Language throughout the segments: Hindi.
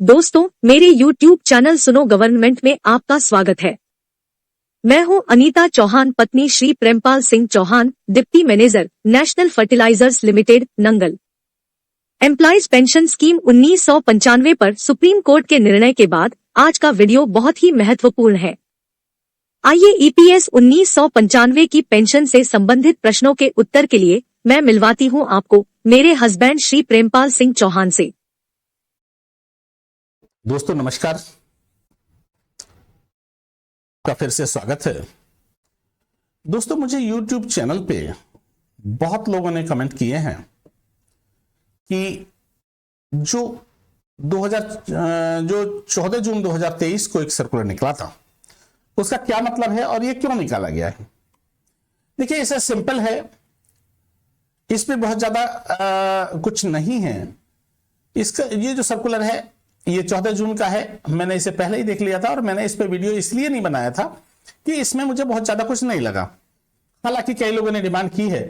दोस्तों, मेरे YouTube चैनल सुनो गवर्नमेंट में आपका स्वागत है। मैं हूं अनीता चौहान, पत्नी Shri Prempal Singh Chauhan, deputy manager, National Fertilizers Limited, Nangal. Employees pension scheme 1995 पर सुप्रीम कोर्ट के निर्णय के बाद आज का वीडियो बहुत ही महत्वपूर्ण है। आइए EPS 1995 की पेंशन से संबंधित प्रश्नों के उत्तर के लिए मैं मिलवाती हूं आपको मेरे हस्बैंड श्री प्रेमपाल सिंह चौहान से। दोस्तों नमस्कार, का फिर से स्वागत है। दोस्तों मुझे YouTube चैनल पे बहुत लोगों ने कमेंट किए हैं कि जो 14 जून 2023 को एक सर्कुलर निकला था उसका क्या मतलब है और ये क्यों निकाला गया है। देखिए इसे सिंपल है, इसमें बहुत ज्यादा कुछ नहीं है। इसका ये जो सर्कुलर है ये 14 जून का है। मैंने इसे पहले ही देख लिया था और मैंने इस पे वीडियो इसलिए नहीं बनाया था कि इसमें मुझे बहुत ज्यादा कुछ नहीं लगा। हालांकि कई लोगों ने डिमांड की है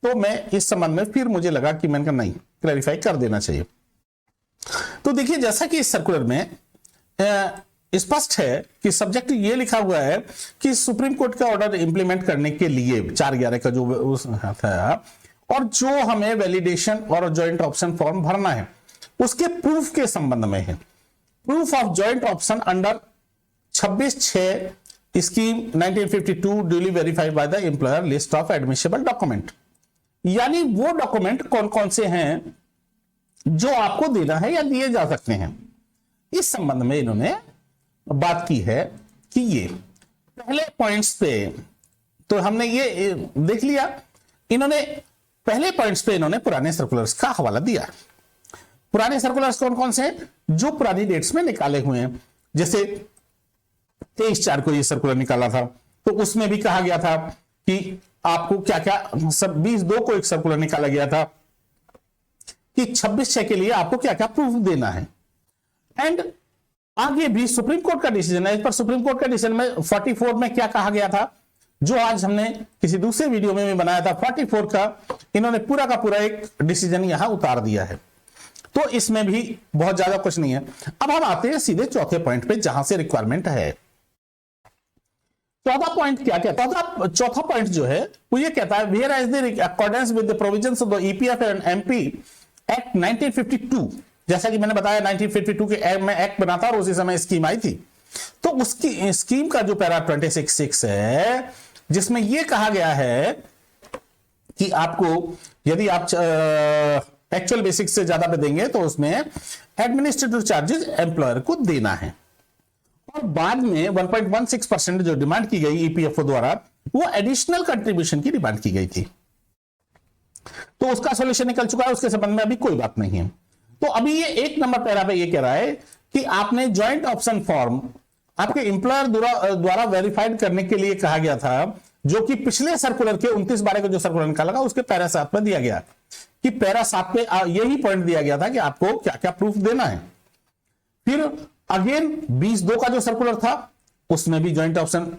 तो मैं इस संबंध में फिर मुझे लगा कि मैंने कहा नहीं, क्लैरिफाई कर देना चाहिए। तो देखिए जैसा कि इस सर्कुलर में स्पष्ट है कि सब्जेक्ट ये लिखा हुआ है कि सुप्रीम कोर्ट का ऑर्डर इंप्लीमेंट करने के लिए 4/11 का जो था और जो हमें वैलिडेशन और ज्वाइंट ऑप्शन फॉर्म भरना है उसके प्रूफ के संबंध में है। Proof of joint option under 26/6 scheme 1952 duly verified bye the employer list of admissible document. यानी वो डॉक्यूमेंट कौन कौन से हैं जो आपको देना है या दिए जा सकते हैं, इस संबंध में इन्होंने बात की है कि ये पहले पॉइंट्स पे तो हमने ये देख लिया। इन्होंने पहले पॉइंट्स पे इन्होंने पुराने सर्कुलर्स का हवाला दिया। पुराने सर्कुलर्स कौन कौन से हैं जो पुरानी डेट्स में निकाले हुए हैं। जैसे 23/4 को ये सर्कुलर निकाला था तो उसमें भी कहा गया था कि आपको क्या क्या 20/2 को एक सर्कुलर निकाला गया था कि 26/6 के लिए आपको क्या क्या प्रूफ देना है। एंड आगे भी सुप्रीम कोर्ट का डिसीजन है। इस पर सुप्रीम कोर्ट का डिसीजन में 44 में क्या कहा गया था जो आज हमने किसी दूसरे वीडियो में भी बनाया था। 44 का इन्होंने पूरा का पूरा एक डिसीजन यहां उतार दिया है। तो इसमें भी बहुत ज्यादा कुछ नहीं है। अब हम आते हैं सीधे चौथे पॉइंट पे जहां से रिक्वायरमेंट है। चौथा पॉइंट क्या कहता है? चौथा पॉइंट जो है वो ये कहता है whereas the accordance with the provisions of the EPF and MP act 1952। जैसा कि मैंने बताया 1952 के में एक्ट बना था और उसी समय स्कीम आई थी। तो उसकी स्कीम का जो पैरा 26(6) है जिसमें यह कहा गया है कि आपको यदि आप एक्चुअल बेसिक से ज्यादा पे देंगे तो उसमें एडमिनिस्ट्रेटिव चार्जेस एम्प्लॉयर को देना है। और बाद में 1.16% जो डिमांड की गई EPFO द्वारा वो एडिशनल कंट्रीब्यूशन की डिमांड की गई थी। तो उसका सॉल्यूशन निकल चुका है, उसके संबंध में अभी कोई बात नहीं है। तो अभी ये 1 नंबर पैरा पे ये कह रहा है कि आपने ज्वाइंट ऑप्शन फॉर्म आपके एम्प्लॉयर द्वारा वेरीफाइड करने के लिए कहा गया था, जो कि पिछले सर्कुलर के 29/12 को जो सर्कुलर निकाला था उसके पैरा 7 में दिया गया कि पैरा 7 पे यही पॉइंट दिया गया था कि आपको क्या क्या प्रूफ देना है। फिर अगेन 20/2 का जो सर्कुलर था उसमें भी ज्वाइंट ऑप्शन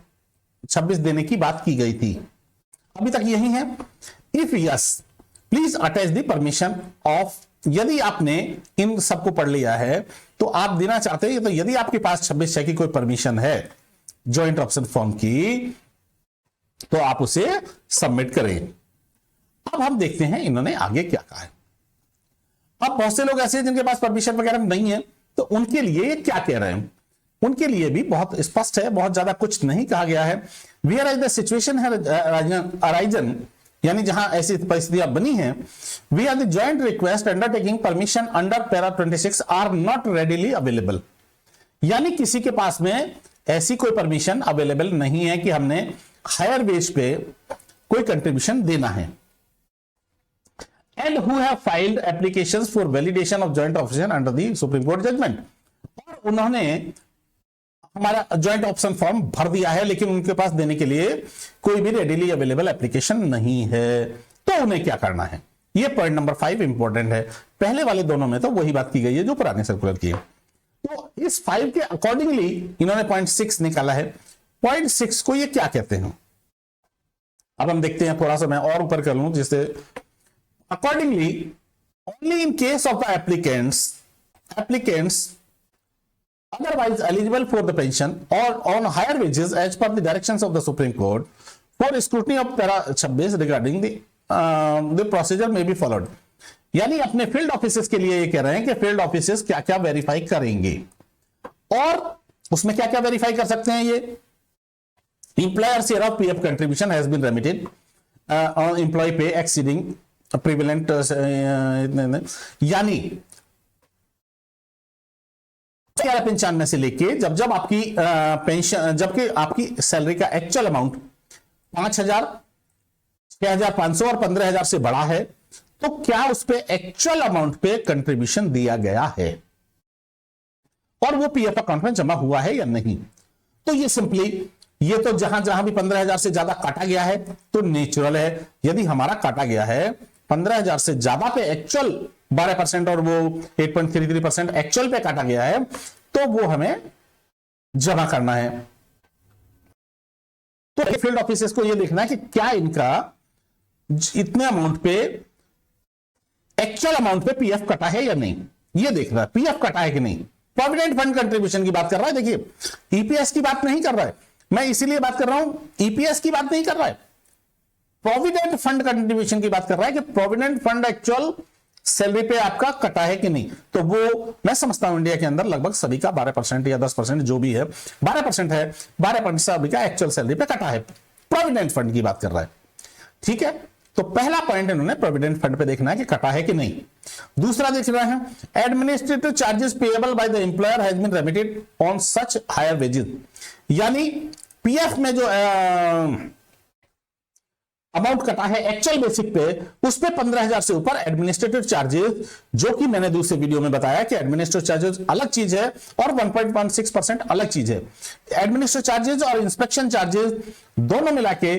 26 देने की बात की गई थी। अभी तक यही है। If yes please attach the permission of. यदि आपने इन सबको पढ़ लिया है तो आप देना चाहते हैं, तो यदि आपके पास 26/6 की कोई परमिशन है ज्वाइंट ऑप्शन फॉर्म की तो आप उसे सबमिट करें। अब हम देखते हैं इन्होंने आगे क्या कहा है। अब बहुत से लोग ऐसे हैं जिनके पास परमिशन वगैरह नहीं है तो उनके लिए क्या कह रहे हैं। उनके लिए भी बहुत स्पष्ट है, बहुत ज्यादा कुछ नहीं कहा गया है। वेयर एज द सिचुएशन है अराइजन, यानी जहां ऐसी परिस्थितियां बनी हैं, we are the joint request undertaking permission under para 26 are not readily available. यानी किसी के पास में ऐसी कोई परमिशन अवेलेबल नहीं है कि हमने हायर वेज पे कोई कंट्रीब्यूशन देना है। And who have filed applications for validation of joint option under the supreme court judgment. और उन्होंने हमारा ज्वाइंट ऑप्शन फॉर्म भर दिया है लेकिन उनके पास देने के लिए कोई भी रेडिली अवेलेबल एप्लीकेशन नहीं है, तो उन्हें क्या करना है। यह पॉइंट नंबर 5 इंपॉर्टेंट है। पहले वाले दोनों में तो वही बात की गई है जो पुराने सर्कुलर की है। तो इस 5 के अकॉर्डिंगली इन्होंने पॉइंट 6 निकाला है। पॉइंट 6 को ये क्या कहते हैं अब हम देखते हैं। थोड़ा सा मैं और ऊपर कर लूं जिससे accordingly only in case of the applicants otherwise eligible for the pension or on higher wages as per the directions of the Supreme Court for scrutiny of para 26 regarding the procedure may be followed। यानी अपने फील्ड ऑफिसेस के लिए ये कह रहे हैं कि फील्ड ऑफिसेस क्या क्या वेरीफाई करेंगे और उसमें क्या क्या वेरीफाई कर सकते हैं। ये employer share of PF contribution has been remitted on employee pay exceeding prevalent, यानी 95 से लेके जब जब आपकी पेंशन, जबकि आपकी सैलरी का एक्चुअल अमाउंट 5,000, 6,500 और 15,000 से बड़ा है तो क्या उस पे एक्चुअल अमाउंट पे कंट्रीब्यूशन दिया गया है और वो पीएफ अकाउंट में जमा हुआ है या नहीं। तो ये सिंपली, ये तो जहां जहां भी 15,000 से ज्यादा काटा गया है तो नेचुरल है, यदि हमारा काटा गया है 15,000 से ज्यादा पे एक्चुअल 12% और वो 8.33% एक्चुअल पे काटा गया है तो वो हमें जमा करना है। तो फील्ड ऑफिसर्स को ये देखना है कि क्या इनका इतने अमाउंट पे एक्चुअल अमाउंट पे पीएफ कटा है या नहीं, ये देख रहा है पीएफ कटा है कि नहीं। प्रोविडेंट फंड कंट्रीब्यूशन की बात कर रहा है, देखिए ईपीएस की बात नहीं कर रहा है, मैं इसीलिए बात कर रहा हूं, ईपीएस की बात नहीं कर रहा है, प्रोविडेंट फंड कंट्रीब्यूशन की बात कर रहा है कि प्रोविडेंट फंड एक्चुअल सैलरी पे आपका कटा है कि नहीं। तो वो मैं समझता हूं इंडिया के अंदर लगभग सभी का 12% या 10% जो भी है 12% है, 12% सभी का एक्चुअल सैलरी पे कटा है, प्रोविडेंट फंड की बात कर रहा है। ठीक है, तो पहला पॉइंट इन्होंने प्रोविडेंट फंड पे देखना है कि कटा है कि नहीं। दूसरा देख रहे हैं administrative charges payable by the employer has been remitted on such higher wages, यानी पीएफ में जो अमाउंट कटा है एक्चुअल बेसिक पे उस पे 15,000 से ऊपर एडमिनिस्ट्रेटिव चार्जेस, जो कि मैंने दूसरे वीडियो में बताया कि एडमिनिस्ट्रेटिव चार्जेस अलग चीज है और 1.16% अलग चीज है। एडमिनिस्ट्रेटिव चार्जेस और इंस्पेक्शन चार्जेस दोनों मिला के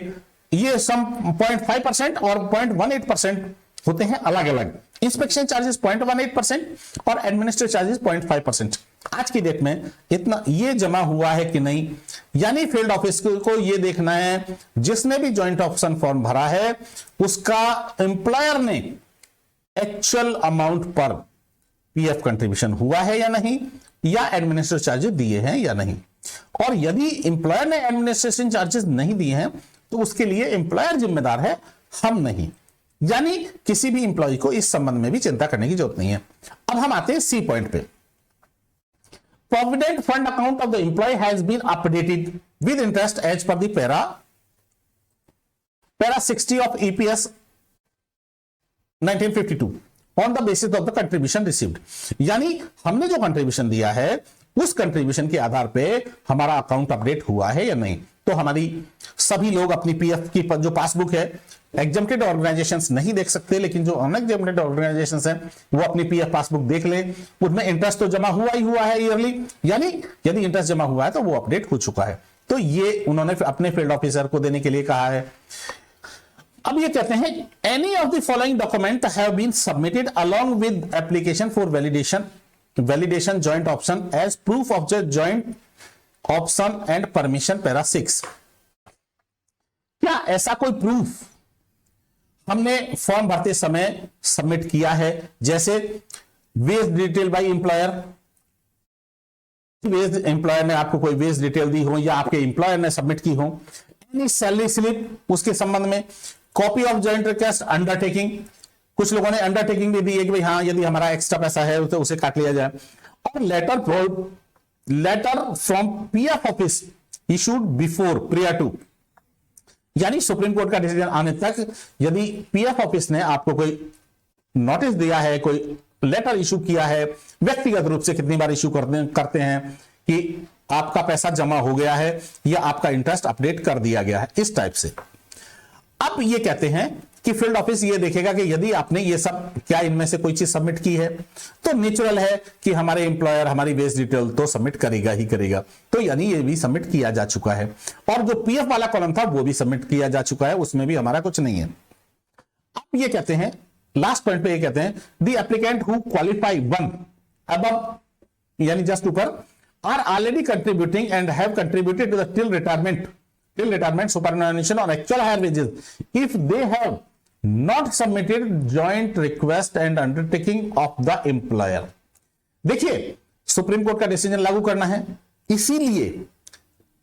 ये सम 0.5% और 0.18% होते हैं अलग अलग। इंस्पेक्शन चार्जेस 0.18% और एडमिनिस्ट्रेटिव चार्जेस 0.5%। आज की डेट में इतना ये जमा हुआ है कि नहीं, यानी फील्ड ऑफिस को ये देखना है जिसने भी ज्वाइंट ऑप्शन फॉर्म भरा है उसका एम्प्लॉयर ने एक्चुअल अमाउंट पर पीएफ कंट्रीब्यूशन हुआ है या नहीं, या एडमिनिस्ट्रेटिव चार्जेस दिए हैं या नहीं। और यदि एम्प्लॉयर ने एडमिनिस्ट्रेशन चार्जेस नहीं दिए हैं तो उसके लिए एम्प्लॉयर जिम्मेदार है, हम नहीं। यानी किसी भी एम्प्लॉय को इस संबंध में भी चिंता करने की जरूरत नहीं है। अब हम आते हैं सी पॉइंट पे। Provident fund account of the employee has been updated with interest as per the para 60 of EPS 1952 on the basis of the contribution received, यानी हमने जो कंट्रीब्यूशन दिया है उस कंट्रीब्यूशन के आधार पे हमारा अकाउंट अपडेट हुआ है या नहीं। तो हमारी सभी लोग अपनी पीएफ की जो पासबुक है, एग्जम्प्टेड ऑर्गेनाइजेशंस नहीं देख सकते, लेकिन जो अनएग्जम्प्टेड ऑर्गेनाइजेशंस हैं वो अपनी पीएफ पासबुक देख लें, उनमें इंटरेस्ट तो जमा हुआ ही हुआ है ईयरली, यानी यदि इंटरेस्ट जमा हुआ है तो वो अपडेट हो चुका है। तो ये उन्होंने अपने फील्ड ऑफिसर को देने के लिए कहा है। अब ये कहते हैं any of the following document have been submitted along with application for validation joint option as proof of the joint option and permission para 6। क्या ऐसा कोई प्रूफ हमने फॉर्म भरते समय सबमिट किया है, जैसे wage detail by employer, wage employer ने आपको कोई वेज डिटेल दी हो या आपके एम्प्लॉयर ने सबमिट की हो, एनी सैलरी स्लिप उसके संबंध में, copy of joint request undertaking, कुछ लोगों ने अंडरटेकिंग भी दी है कि भाई हाँ यदि हमारा एक्स्ट्रा पैसा है तो उसे काट लिया जाए, और letter from PF office issued before prior to, यानी सुप्रीम कोर्ट का डिसीजन आने तक यदि पीएफ ऑफिस ने आपको कोई नोटिस दिया है, कोई लेटर इशू किया है, व्यक्तिगत रूप से कितनी बार इशू करते हैं कि आपका पैसा जमा हो गया है या आपका इंटरेस्ट अपडेट कर दिया गया है, इस टाइप से। अब ये कहते हैं कि फील्ड ऑफिस ये देखेगा कि यदि आपने ये सब क्या इनमें से कोई चीज सबमिट की है तो नेचुरल है कि हमारे एम्प्लॉयर हमारी वेज डिटेल तो सबमिट करेगा ही करेगा। तो यानी ये भी सबमिट किया जा चुका है, और जो पीएफ वाला कॉलम था वो भी सबमिट किया जा चुका है, उसमें भी हमारा कुछ नहीं है। अब ये कहते हैं लास्ट पॉइंट पे ये कहते हैं the applicant who qualify one above, यानी जस्ट ऊपर, are already contributing and have contributed to the till retirement superannuation on actual higher wages if they have not submitted joint request and undertaking of the employer। देखिए सुप्रीम कोर्ट का डिसीजन लागू करना है। इसीलिए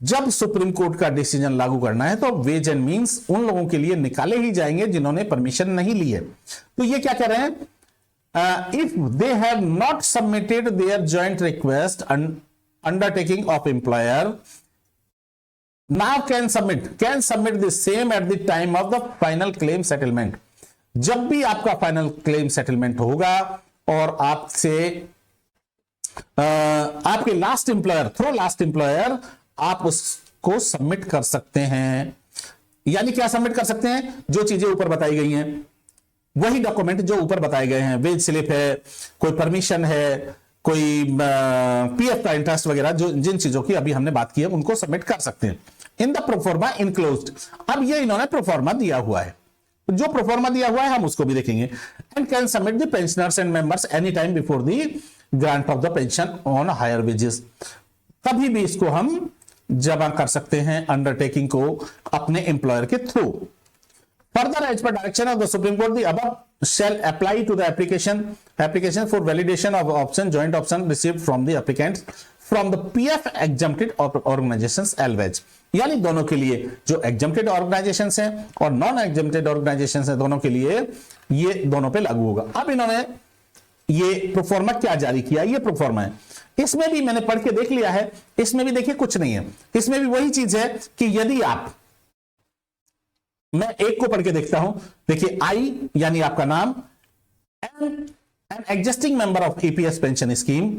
जब सुप्रीम कोर्ट का डिसीजन लागू करना है तो वेज एंड मींस उन लोगों के लिए निकाले ही जाएंगे जिन्होंने परमिशन नहीं ली है। तो ये क्या कह रहे हैं, if they have not submitted there joint request undertaking of employer now can submit the same at the time of the final claim settlement. जब भी आपका फाइनल क्लेम सेटलमेंट होगा और आपसे आपके लास्ट एम्प्लॉयर आप उसको सबमिट कर सकते हैं। यानी क्या सबमिट कर सकते हैं, जो चीजें ऊपर बताई गई हैं वही डॉक्यूमेंट जो ऊपर बताए गए हैं, वेज स्लिप है, कोई परमिशन है, कोई पीएफ का इंटरेस्ट वगैरह, जो जिन चीजों की अभी हमने बात की है उनको सबमिट कर सकते हैं इन द प्रोफॉर्मा इनक्लोज्ड। अब ये इन्होंने प्रोफॉर्मा दिया हुआ है, जो प्रोफॉर्मा दिया हुआ है हम उसको भी देखेंगे। And can submit the pensioners and members any time before the grant of the pension on higher wages. कभी भी इसको हम जमा कर सकते हैं अंडरटेकिंग को अपने एम्प्लॉयर के थ्रू। Further as per direction of the supreme court the above shall apply to the application for validation of option joint option received from the applicants from the PF exempted organizations LVEG। यानी दोनों के लिए जो exempted organizations हैं और non exempted organizations हैं दोनों के लिए ये दोनों पे लागू होगा। अब इन्होंने ये प्रोफॉर्मा क्या जारी किया, ये प्रोफॉर्मा है, इसमें भी मैंने पढ़ के देख लिया है, इसमें भी देखिए कुछ नहीं है, इसमें भी वही चीज है कि यदि आप, मैं एक को पढ़ के देखता हूं, देखिए आई यानी आपका नाम, an existing member of EPS pension scheme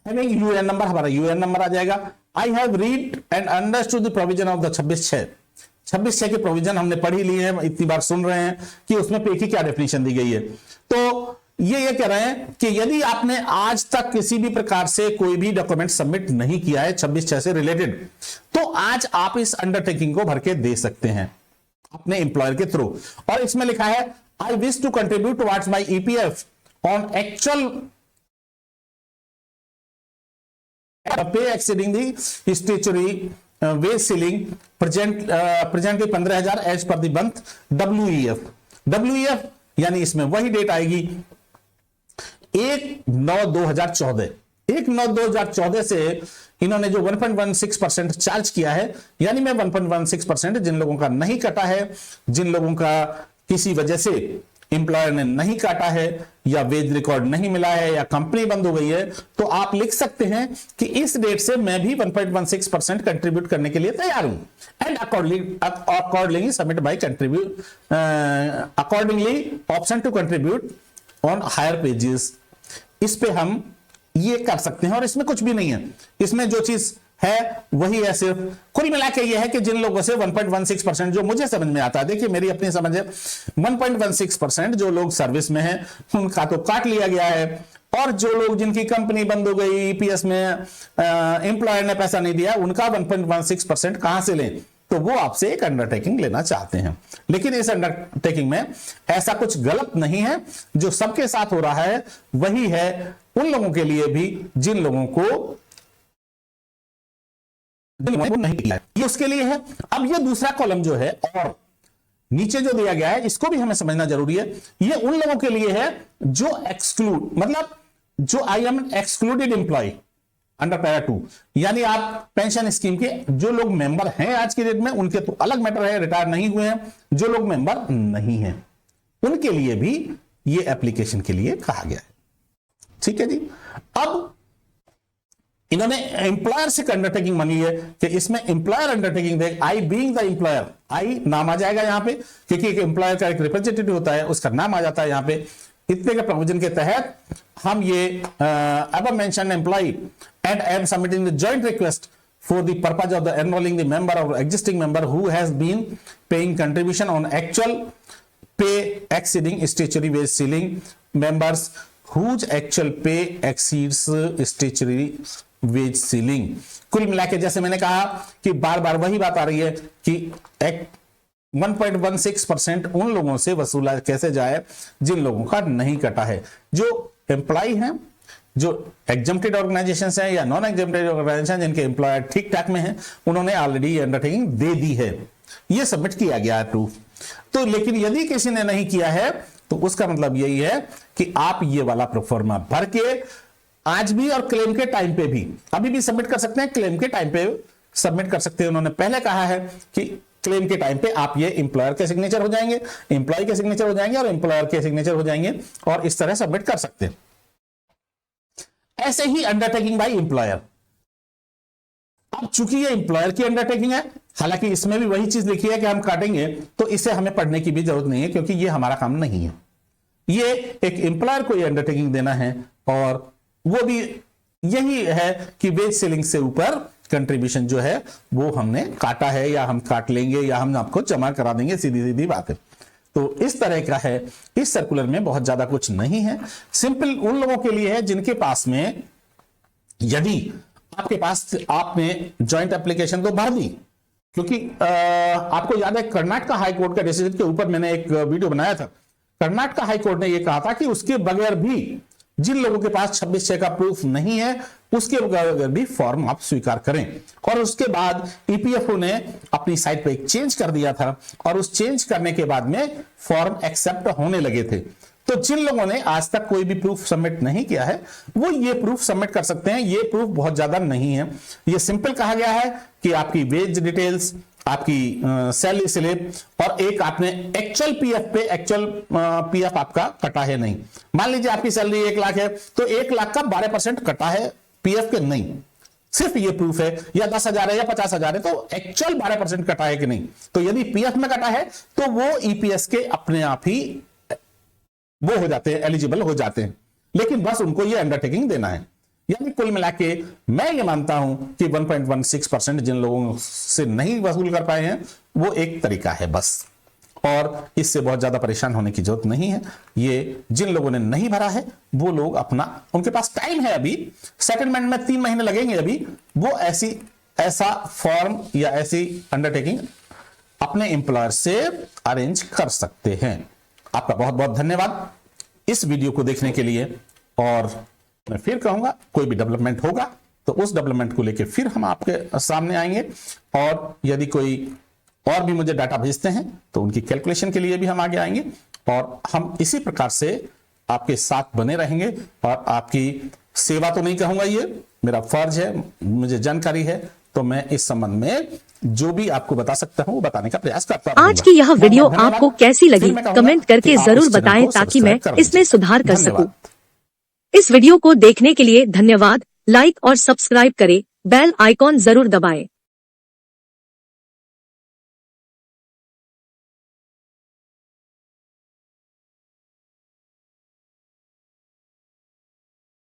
having UN number, हमारा यूएन नंबर आ जाएगा। I have read and understood the provision of the 26/6 के प्रोविजन हमने पढ़ ही लिए हैं, इतनी बार सुन रहे हैं कि उसमें पे की क्या डेफिनेशन दी गई है। तो ये कह रहे हैं कि यदि आपने आज तक किसी भी प्रकार से कोई भी डॉक्यूमेंट सबमिट नहीं किया है 26/6 से रिलेटेड, तो आज आप इस अंडरटेकिंग को भर के दे सकते हैं अपने एम्प्लॉयर के थ्रू। और इसमें लिखा है I wish to contribute towards my EPF on actual pay exceeding the statutory wage ceiling presently 15,000 as per the month WEF यानी इसमें वही डेट आएगी 1/9/2014। 1/9/2014 से इन्होंने जो 1.16% चार्ज किया है, यानी मैं 1.16% जिन लोगों का नहीं कटा है, जिन लोगों का किसी वजह से एम्प्लॉयर ने नहीं काटा है या वेज रिकॉर्ड नहीं मिला है या कंपनी बंद हो गई है, तो आप लिख सकते हैं कि इस डेट से मैं भी 1.16% कंट्रीब्यूट करने के लिए तैयार हूं। And accordingly submit by contribute accordingly option to contribute on higher pages. इस पे हम ये कर सकते हैं और इसमें कुछ भी नहीं है, इसमें जो चीज है वही है। सिर्फ कुल मिला के ये है कि जिन लोगों से 1.16%, जो मुझे समझ में आता है, देखिए मेरी अपनी समझ है, 1.16% जो लोग सर्विस में हैं उनका तो काट लिया गया है, और जो लोग जिनकी कंपनी बंद हो गई, ईपीएस में एम्प्लॉयर ने पैसा नहीं दिया, उनका 1.16% कहां से लें, तो वो आपसे एक अंडरटेकिंग लेना चाहते हैं। लेकिन इस अंडरटेकिंग में ऐसा कुछ गलत नहीं है, जो सबके साथ हो रहा है वही है उन लोगों के लिए भी जिन लोगों को नहीं किया, ये उसके लिए है। अब ये दूसरा कॉलम जो है और नीचे जो दिया गया है, इसको भी हमें समझना जरूरी है। ये उन लोगों के लिए है जो एक्सक्लूड, मतलब जो I am excluded employee under para 2, यानी आप पेंशन स्कीम के जो लोग मेंबर हैं आज की डेट में, उनके तो अलग मैटर है, रिटायर नहीं हुए हैं, जो लोग मेंबर नहीं हैं उनके लिए भी ये एप्लीकेशन के लिए कहा गया है। ठीक है जी। अब इन्होंने एम्प्लॉयर से अंडरटेकिंग मांगी है कि इसमें एम्प्लॉयर अंडरटेकिंग दे, I being the employer, I नाम आ जाएगा यहां पे, क्योंकि एक एम्प्लॉयर का एक रिप्रेजेंटेटिव होता है, उसका नाम आ जाता है यहां पे। इतने के प्रोविजन के तहत हम ये अब mention employee and I am submitting the joint request for the purpose of the enrolling the member or existing member who has been paying contribution on actual pay exceeding statutory wage ceiling, members whose actual pay exceeds statutory wage ceiling। कुल मिला के जैसे मैंने कहा कि बार बार वही बात आ रही है कि 1.16% उन लोगों से वसूला कैसे जाए जिन लोगों का नहीं कटा है, जो एम्प्लॉय हैं, जो एग्जम्प्टेड ऑर्गेनाइजेशन हैं या नॉन एग्जम्प्टेड ऑर्गेनाइजेशन जिनके एम्प्लॉयर ठीक ठाक में हैं, उन्होंने ऑलरेडी अंडरटेकिंग दे दी है, ये सबमिट किया गया है प्रूफ। तो लेकिन यदि किसी ने नहीं किया है तो उसका मतलब यही है कि आप ये वाला प्रोफॉर्मा भर के आज भी और क्लेम के टाइम पे भी अभी भी सबमिट कर सकते हैं, क्लेम के टाइम पे सबमिट कर सकते हैं। उन्होंने पहले कहा है कि क्लेम के टाइम पे आप ये इंप्लॉयर के सिग्नेचर हो जाएंगे, इंप्लॉय के सिग्नेचर हो जाएंगे और इंप्लॉयर के सिग्नेचर हो जाएंगे और इस तरह सबमिट कर सकते हैं। ऐसे ही अंडरटेकिंग बाय इंप्लॉयर, अब चूंकि ये इंप्लॉयर की अंडरटेकिंग है, हालांकि इसमें भी वही चीज लिखी है कि हम काटेंगे, तो इसे हमें पढ़ने की भी जरूरत नहीं है क्योंकि ये हमारा काम नहीं है। ये एक इंप्लॉयर को ये अंडरटेकिंग देना है और वो भी यही है कि वेज सीलिंग से ऊपर कंट्रीब्यूशन जो है वो हमने काटा है या हम काट लेंगे या हम आपको जमा करा देंगे, सीधी सीधी बात है। तो इस तरह का है, इस सर्कुलर में बहुत ज्यादा कुछ नहीं है। सिंपल उन लोगों के लिए है जिनके पास में, यदि आपके पास आपने ज्वाइंट एप्लीकेशन तो भर दी, क्योंकि आपको याद है कर्नाटक हाई कोर्ट का डिसीजन के ऊपर मैंने एक वीडियो बनाया था। कर्नाटक हाई कोर्ट ने यह कहा था कि उसके बगैर भी जिन लोगों के पास 26/6 का प्रूफ नहीं है उसके बगैर भी फॉर्म आप स्वीकार करें। और उसके बाद ईपीएफओ ने अपनी साइट पे एक चेंज कर दिया था और उस चेंज करने के बाद में फॉर्म एक्सेप्ट होने लगे थे। तो जिन लोगों ने आज तक कोई भी प्रूफ सबमिट नहीं किया है वो ये प्रूफ सबमिट कर सकते हैं। ये प्रूफ बहुत ज्यादा नहीं है, ये सिंपल कहा गया है कि आपकी वेज डिटेल्स, आपकी सैलरी स्लिप और एक आपने एक्चुअल पीएफ पे, एक्चुअल पीएफ आपका कटा है नहीं। मान लीजिए आपकी सैलरी 1 लाख है तो 1 लाख का 12% कटा है पीएफ के नहीं, सिर्फ ये प्रूफ है, या 10,000 है या 50,000 है तो एक्चुअल 12% कटा है कि नहीं। तो यदि पीएफ में कटा है तो वो ईपीएस के अपने आप ही वो हो जाते हैं, एलिजिबल हो जाते हैं, लेकिन बस उनको ये अंडरटेकिंग देना है। यानी कुल मिला के मैं ये मानता हूं कि 1.16% जिन लोगों से नहीं वसूल कर पाए हैं वो एक तरीका है बस, और इससे बहुत ज्यादा परेशान होने की जरूरत नहीं है। ये जिन लोगों ने नहीं भरा है वो लोग अपना, उनके पास टाइम है, अभी सेटलमेंट में 3 महीने लगेंगे, अभी वो ऐसा फॉर्म या ऐसी अंडरटेकिंग अपने एम्प्लॉयर से अरेंज कर सकते हैं। आपका बहुत बहुत धन्यवाद इस वीडियो को देखने के लिए, और मैं फिर कहूंगा कोई भी डेवलपमेंट होगा तो उस डेवलपमेंट को लेकर फिर हम आपके सामने आएंगे, और यदि कोई और भी मुझे डाटा भेजते हैं तो उनकी कैलकुलेशन के लिए भी हम आगे आएंगे, और हम इसी प्रकार से आपके साथ बने रहेंगे। और आपकी सेवा तो नहीं कहूंगा, ये मेरा फर्ज है, मुझे जानकारी है, तो मैं इस संबंध में जो भी आपको बता सकता हूं वो बताने का प्रयास करता हूं। आज की यह वीडियो आपको कैसी लगी कमेंट करके जरूर बताएं ताकि मैं इसमें सुधार कर सकूं। इस वीडियो को देखने के लिए धन्यवाद। लाइक और सब्सक्राइब करें, बेल आइकॉन जरूर दबाएं।